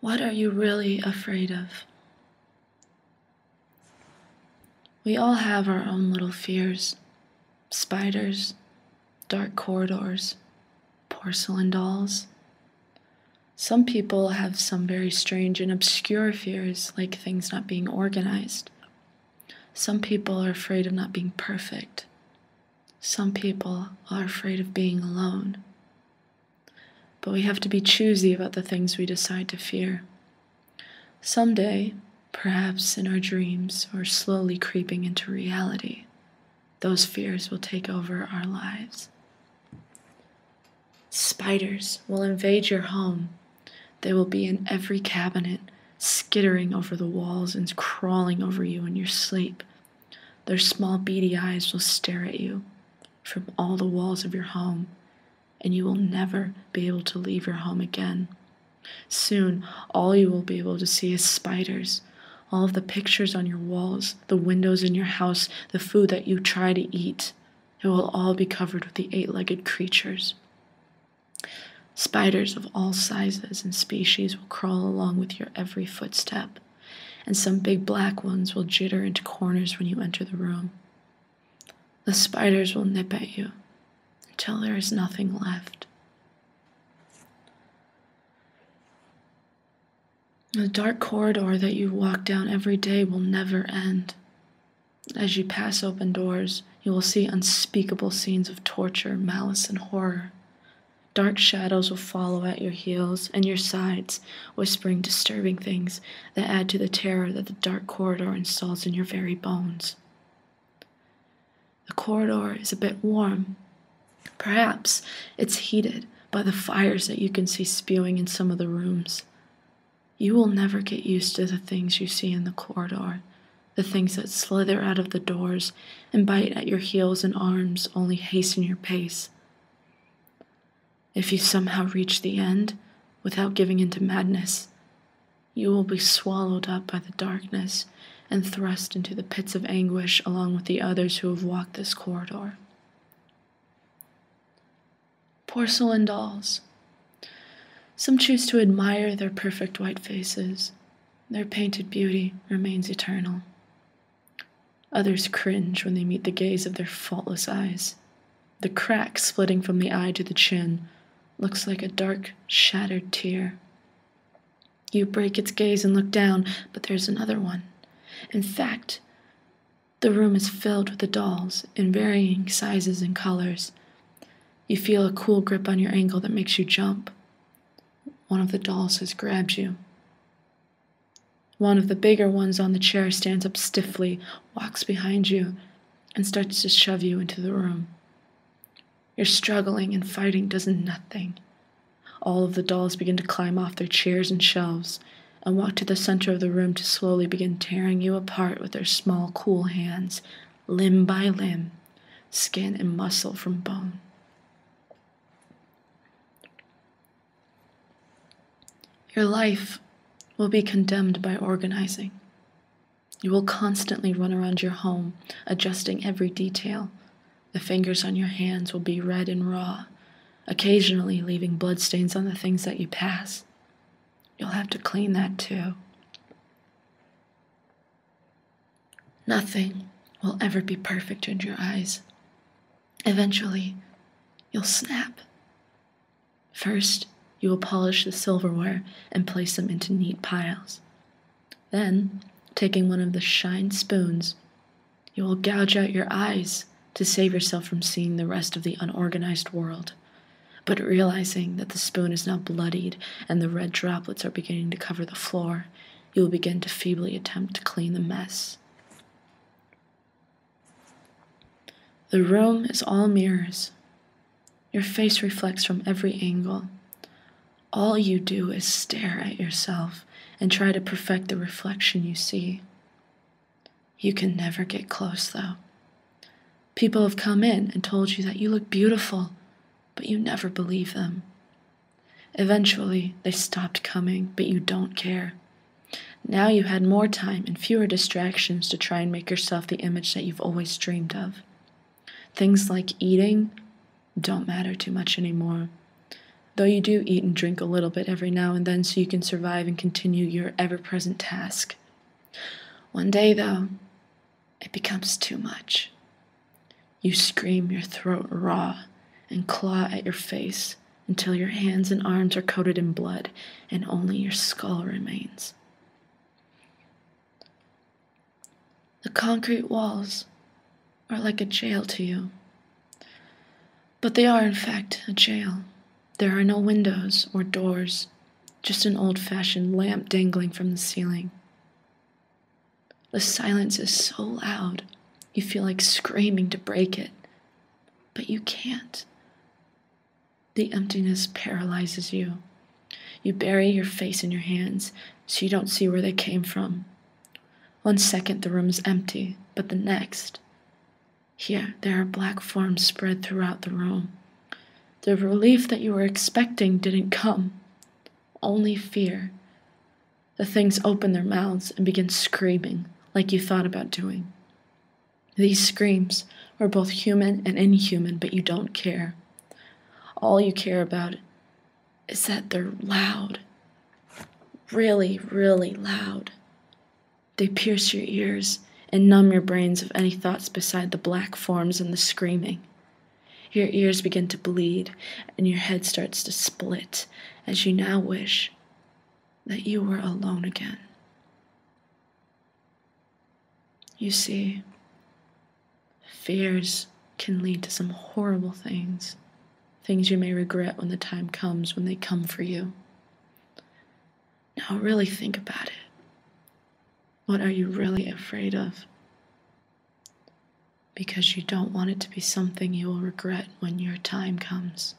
What are you really afraid of? We all have our own little fears. Spiders, dark corridors, porcelain dolls. Some people have some very strange and obscure fears, like things not being organized. Some people are afraid of not being perfect. Some people are afraid of being alone. But we have to be choosy about the things we decide to fear. Someday, perhaps in our dreams or slowly creeping into reality, those fears will take over our lives. Spiders will invade your home. They will be in every cabinet, skittering over the walls and crawling over you in your sleep. Their small beady eyes will stare at you from all the walls of your home, and you will never be able to leave your home again. Soon, all you will be able to see is spiders. All of the pictures on your walls, the windows in your house, the food that you try to eat, it will all be covered with the eight-legged creatures. Spiders of all sizes and species will crawl along with your every footstep, and some big black ones will jitter into corners when you enter the room. The spiders will nip at you until there is nothing left. The dark corridor that you walk down every day will never end. As you pass open doors, you will see unspeakable scenes of torture, malice, and horror. Dark shadows will follow at your heels and your sides, whispering disturbing things that add to the terror that the dark corridor installs in your very bones. The corridor is a bit warm. Perhaps it's heated by the fires that you can see spewing in some of the rooms. You will never get used to the things you see in the corridor, the things that slither out of the doors and bite at your heels and arms, only hasten your pace. If you somehow reach the end without giving into madness, you will be swallowed up by the darkness and thrust into the pits of anguish along with the others who have walked this corridor. Porcelain dolls. Some choose to admire their perfect white faces. Their painted beauty remains eternal. Others cringe when they meet the gaze of their faultless eyes. The crack splitting from the eye to the chin looks like a dark, shattered tear. You break its gaze and look down, but there's another one. In fact, the room is filled with the dolls in varying sizes and colors. You feel a cool grip on your ankle that makes you jump. One of the dolls has grabbed you. One of the bigger ones on the chair stands up stiffly, walks behind you, and starts to shove you into the room. Your struggling and fighting does nothing. All of the dolls begin to climb off their chairs and shelves and walk to the center of the room to slowly begin tearing you apart with their small, cool hands, limb by limb, skin and muscle from bone. Your life will be condemned by organizing. You will constantly run around your home, adjusting every detail. The fingers on your hands will be red and raw, occasionally leaving bloodstains on the things that you pass. You'll have to clean that too. Nothing will ever be perfect in your eyes. Eventually, you'll snap. First, you will polish the silverware and place them into neat piles. Then, taking one of the shine spoons, you will gouge out your eyes to save yourself from seeing the rest of the unorganized world. But realizing that the spoon is now bloodied and the red droplets are beginning to cover the floor, you will begin to feebly attempt to clean the mess. The room is all mirrors. Your face reflects from every angle. All you do is stare at yourself and try to perfect the reflection you see. You can never get close, though. People have come in and told you that you look beautiful, but you never believe them. Eventually, they stopped coming, but you don't care. Now you had more time and fewer distractions to try and make yourself the image that you've always dreamed of. Things like eating don't matter too much anymore. though you do eat and drink a little bit every now and then so you can survive and continue your ever-present task. One day, though, it becomes too much. You scream your throat raw and claw at your face until your hands and arms are coated in blood and only your skull remains. The concrete walls are like a jail to you. But they are, in fact, a jail. There are no windows or doors, just an old-fashioned lamp dangling from the ceiling. The silence is so loud, you feel like screaming to break it, but you can't. The emptiness paralyzes you. You bury your face in your hands so you don't see where they came from. 1 second the room is empty, but the next, here there are black forms spread throughout the room. The relief that you were expecting didn't come, only fear. The things open their mouths and begin screaming like you thought about doing. These screams are both human and inhuman, but you don't care. All you care about is that they're loud. Really, really loud. They pierce your ears and numb your brains of any thoughts beside the black forms and the screaming. Your ears begin to bleed, and your head starts to split as you now wish that you were alone again. You see, fears can lead to some horrible things, things you may regret when the time comes when they come for you. Now really think about it. What are you really afraid of? Because you don't want it to be something you will regret when your time comes.